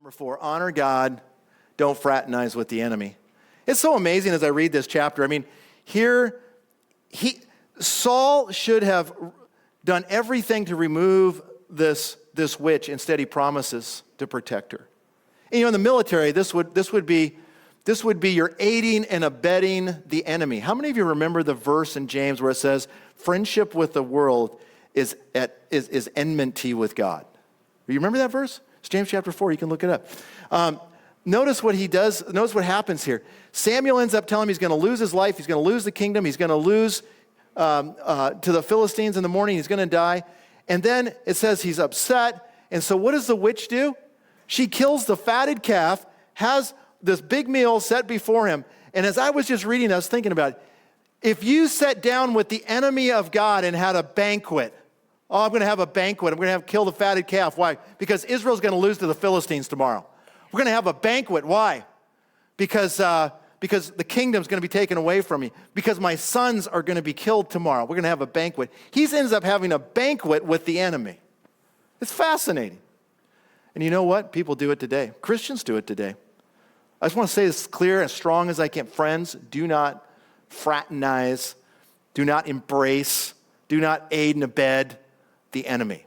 Number 4, honor God, don't fraternize with the enemy. It's so amazing as I read this chapter. I mean, here, Saul should have done everything to remove this witch. Instead, he promises to protect her. And, in the military, this would be you're aiding and abetting the enemy. How many of you remember the verse in James where it says, friendship with the world is enmity with God? You remember that verse? It's James chapter 4. You can look it up. Notice what he does. Notice what happens here. Samuel ends up telling him he's going to lose his life. He's going to lose the kingdom. He's going to lose to the Philistines in the morning. He's going to die. And then it says he's upset. And so what does the witch do? She kills the fatted calf, has this big meal set before him. And as I was just reading, I was thinking about it. If you sat down with the enemy of God and had a banquet, I'm going to have a banquet. I'm going to kill the fatted calf. Why? Because Israel's going to lose to the Philistines tomorrow. We're going to have a banquet. Why? Because the kingdom's going to be taken away from me. Because my sons are going to be killed tomorrow. We're going to have a banquet. He ends up having a banquet with the enemy. It's fascinating. And you know what? People do it today. Christians do it today. I just want to say this clear, as strong as I can. Friends, do not fraternize. Do not embrace. Do not aid and abet the enemy.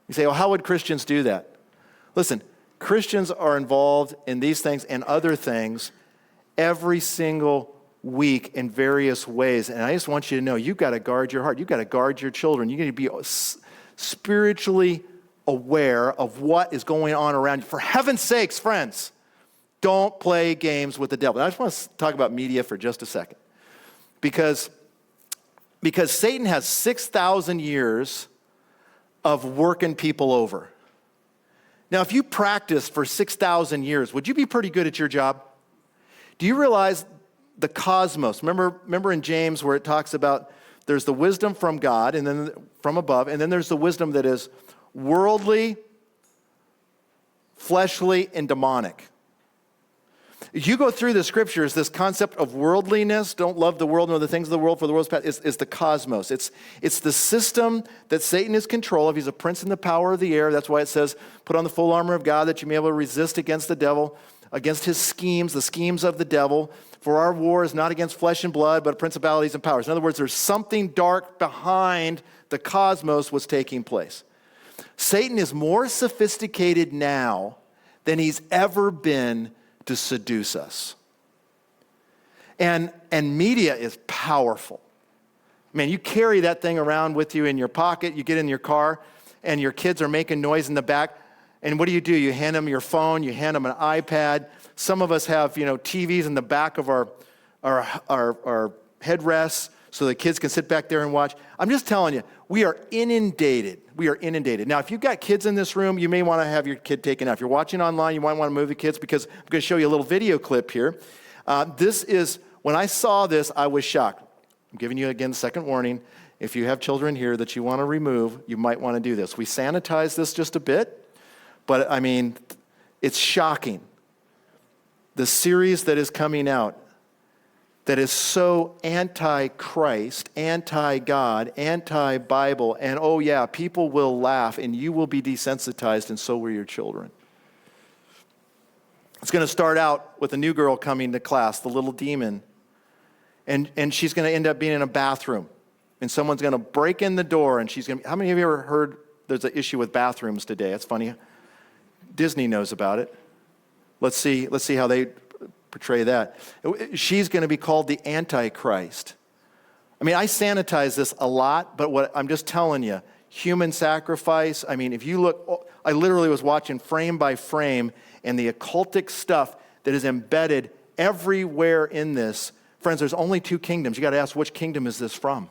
You say, well, how would Christians do that? Listen, Christians are involved in these things and other things every single week in various ways. And I just want you to know, you've got to guard your heart. You've got to guard your children. You need to be spiritually aware of what is going on around you. For heaven's sakes, friends, don't play games with the devil. Now, I just want to talk about media for just a second. Because Satan has 6,000 years of working people over. Now, if you practiced for 6,000 years, would you be pretty good at your job? Do you realize the cosmos? Remember in James where it talks about there's the wisdom from God and then from above, and then there's the wisdom that is worldly, fleshly, and demonic. You go through the scriptures, this concept of worldliness, don't love the world nor the things of the world, for the world's path, is the cosmos. It's the system that Satan is control of. He's a prince in the power of the air. That's why it says, put on the full armor of God that you may be able to resist against the devil, against his schemes, the schemes of the devil. For our war is not against flesh and blood, but principalities and powers. In other words, there's something dark behind the cosmos what's taking place. Satan is more sophisticated now than he's ever been to seduce us. And media is powerful. Man, you carry that thing around with you in your pocket, you get in your car, and your kids are making noise in the back, and what do? You hand them your phone, you hand them an iPad. Some of us have, TVs in the back of our headrests so the kids can sit back there and watch. I'm just telling you, we are inundated. Now, if you've got kids in this room, you may want to have your kid taken out. If you're watching online, you might want to move the kids because I'm going to show you a little video clip here. When I saw this, I was shocked. I'm giving you, again, a second warning. If you have children here that you want to remove, you might want to do this. We sanitize this just a bit, but it's shocking. The series that is coming out that is so anti-Christ, anti-God, anti-Bible, and oh yeah, people will laugh and you will be desensitized and so will your children. It's going to start out with a new girl coming to class, the little demon, and she's going to end up being in a bathroom and someone's going to break in the door and how many of you ever heard there's an issue with bathrooms today? That's funny. Disney knows about it. Let's see how they portray that. She's going to be called the Antichrist. I sanitize this a lot, but what I'm just telling you, human sacrifice. If you look, I literally was watching frame by frame and the occultic stuff that is embedded everywhere in this. Friends, there's only 2 kingdoms. You got to ask, which kingdom is this from?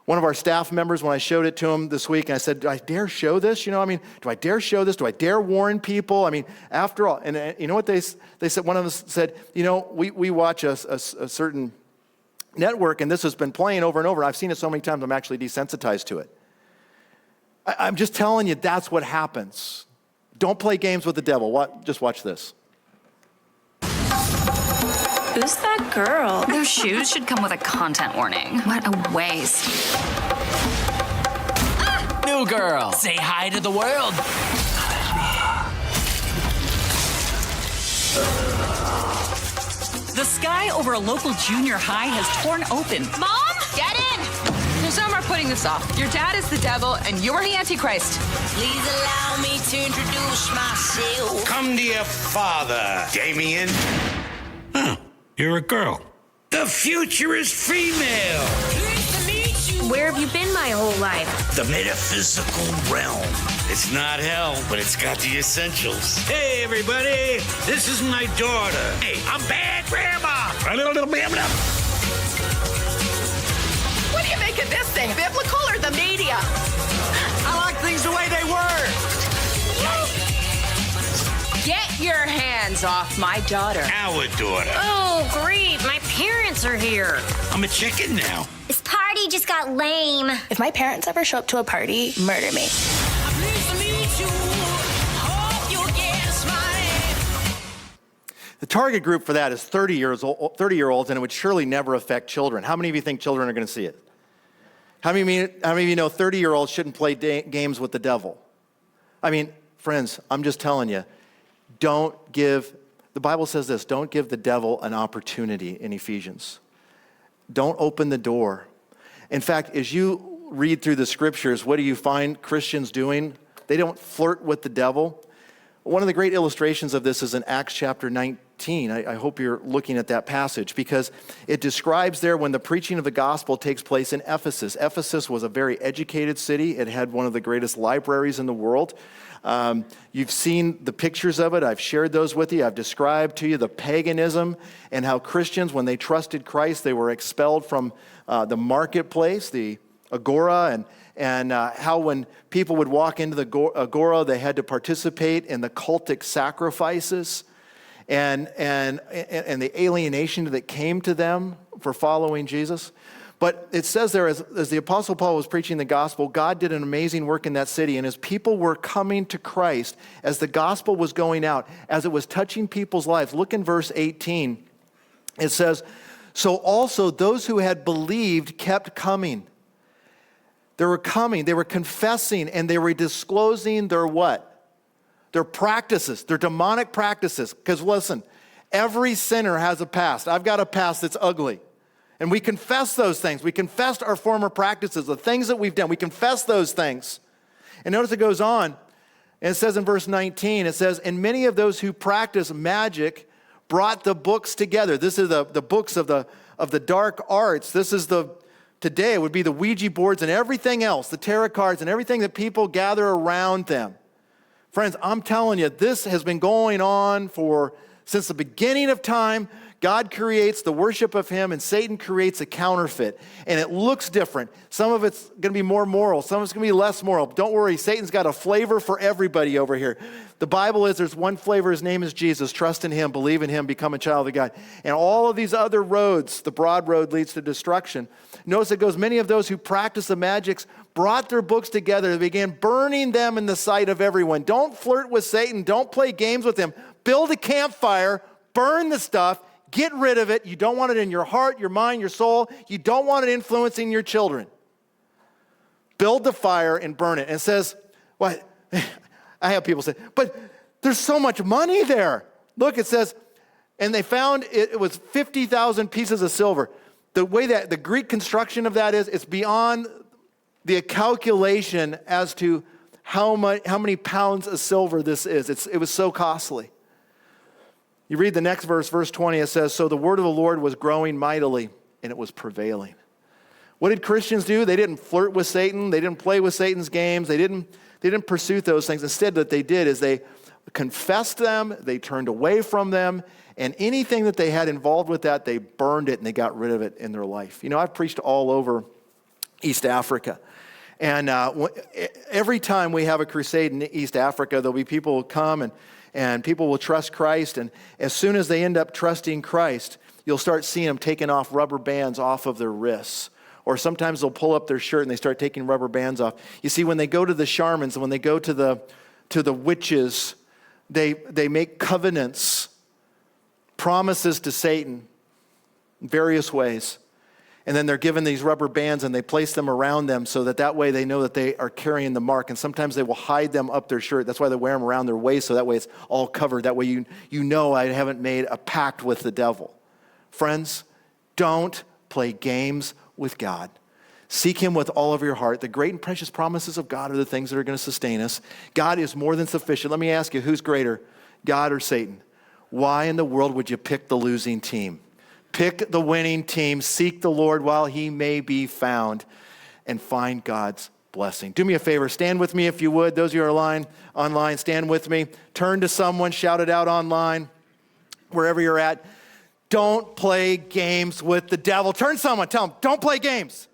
One of our staff members, when I showed it to him this week, and I said, do I dare show this? Do I dare show this? Do I dare warn people? After all, and you know what they said? One of them said, we watch a certain network, and this has been playing over and over. I've seen it so many times, I'm actually desensitized to it. I'm just telling you, that's what happens. Don't play games with the devil. Just watch this. Who's that girl? Those shoes should come with a content warning. What a waste. New girl, say hi to the world. The sky over a local junior high has torn open. Mom, get in! There's no more putting this off. Your dad is the devil, and you're the Antichrist. Please allow me to introduce myself. Come to your father, Damien. Oh, you're a girl. The future is female. Where have you been my whole life? The metaphysical realm. It's not hell, but it's got the essentials. Hey, everybody, this is my daughter. Hey, I'm bad grandma. What do you make of this thing, biblical or the media? I like things the way they were. Get your hands off my daughter. Our daughter. Oh, great. My parents are here. I'm a chicken now. This party just got lame. If my parents ever show up to a party, murder me. The target group for that is 30-year-olds, and it would surely never affect children. How many of you think children are going to see it? How many of you know 30-year-olds shouldn't play games with the devil? I mean, friends, I'm just telling you, the Bible says this, don't give the devil an opportunity in Ephesians. Don't open the door. In fact, as you read through the scriptures, what do you find Christians doing? They don't flirt with the devil. One of the great illustrations of this is in Acts chapter 19. I hope you're looking at that passage because it describes there when the preaching of the gospel takes place in Ephesus. Ephesus was a very educated city. It had one of the greatest libraries in the world. You've seen the pictures of it. I've shared those with you. I've described to you the paganism and how Christians, when they trusted Christ, they were expelled from the marketplace, the agora, and how when people would walk into the agora, they had to participate in the cultic sacrifices and the alienation that came to them for following Jesus. But it says there, as the Apostle Paul was preaching the gospel, God did an amazing work in that city. And as people were coming to Christ, as the gospel was going out, as it was touching people's lives, look in verse 18. It says, so also those who had believed kept coming. They were coming, they were confessing, and they were disclosing their what? Their practices, their demonic practices. Because listen, every sinner has a past. I've got a past that's ugly. And we confess those things. We confess our former practices, the things that we've done. We confess those things. And notice it goes on, and it says in verse 19, it says, and many of those who practice magic brought the books together. This is the books of the dark arts. This is today it would be the Ouija boards and everything else, the tarot cards and everything that people gather around them. Friends, I'm telling you, this has been going on since the beginning of time. God creates the worship of him, and Satan creates a counterfeit. And it looks different. Some of it's going to be more moral. Some of it's going to be less moral. Don't worry, Satan's got a flavor for everybody over here. The Bible is there's one flavor. His name is Jesus. Trust in him, believe in him, become a child of God. And all of these other roads, the broad road leads to destruction. Notice it goes, many of those who practice the magics brought their books together. They began burning them in the sight of everyone. Don't flirt with Satan. Don't play games with him. Build a campfire. Burn the stuff. Get rid of it. You don't want it in your heart, your mind, your soul. You don't want it influencing your children. Build the fire and burn it. And it says, what? I have people say, but there's so much money there. Look, it says, and they found it was 50,000 pieces of silver. The way that the Greek construction of that is, it's beyond the calculation as to how many pounds of silver this is. It was so costly. You read the next verse, verse 20, it says, so the word of the Lord was growing mightily, and it was prevailing. What did Christians do? They didn't flirt with Satan. They didn't play with Satan's games. They didn't pursue those things. Instead, what they did is they confessed them, they turned away from them, and anything that they had involved with that, they burned it and they got rid of it in their life. You know, I've preached all over East Africa. And every time we have a crusade in East Africa, there'll be people who come and people will trust Christ. And as soon as they end up trusting Christ, you'll start seeing them taking off rubber bands off of their wrists. Or sometimes they'll pull up their shirt and they start taking rubber bands off. You see, when they go to the shamans and when they go to the witches, they make covenants, promises to Satan in various ways. And then they're given these rubber bands and they place them around them so that way they know that they are carrying the mark. And sometimes they will hide them up their shirt. That's why they wear them around their waist, so that way it's all covered. That way you know I haven't made a pact with the devil. Friends, don't play games with God. Seek him with all of your heart. The great and precious promises of God are the things that are going to sustain us. God is more than sufficient. Let me ask you, who's greater, God or Satan? Why in the world would you pick the losing team? Pick the winning team. Seek the Lord while he may be found, and find God's blessing. Do me a favor. Stand with me if you would. Those of you who are online, stand with me. Turn to someone. Shout it out online, wherever you're at. Don't play games with the devil. Turn to someone. Tell them, don't play games.